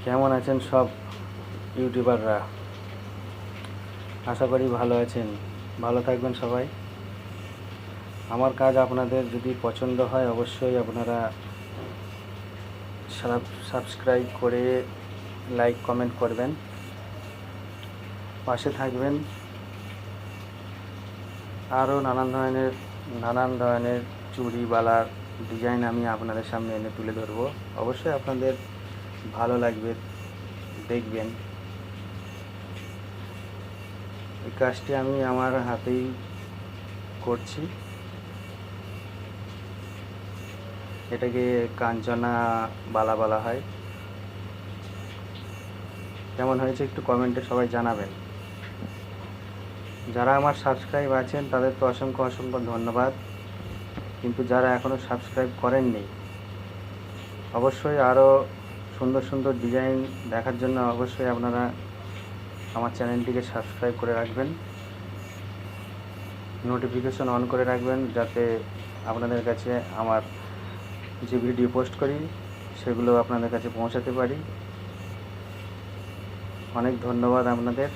কেমন আছেন সব ইউটিউবাররা? আশা করি ভালো আছেন। ভালো থাকবেন সবাই। আমার কাজ আপনাদের যদি পছন্দ হয় অবশ্যই আপনারা সাবস্ক্রাইব করে লাইক কমেন্ট করবেন, পাশে থাকবেন। আরও নানান ধরনের চুড়ি বালার ডিজাইন আমি আপনাদের সামনে এনে তুলে ধরবো। অবশ্যই আপনাদের ভালো লাগবে, দেখবেন। এই কাজটি আমি আমার হাতেই করছি। এটাকে কাঞ্চনা বালা বলা হয়। কেমন হয়েছে একটু কমেন্টে সবাই জানাবেন। যারা আমার সাবস্ক্রাইব আছেন তাদের তো অসংখ্য অসংখ্য ধন্যবাদ, কিন্তু যারা এখনও সাবস্ক্রাইব করেননি অবশ্যই আরও সুন্দর সুন্দর ডিজাইন দেখার জন্য অবশ্যই আপনারা আমার চ্যানেলটিকে সাবস্ক্রাইব করে রাখবেন, নোটিফিকেশন অন করে রাখবেন, যাতে আপনাদের কাছে আমার যে ভিডিও পোস্ট করি সেগুলো আপনাদের কাছে পৌঁছাতে পারি। অনেক ধন্যবাদ আপনাদের।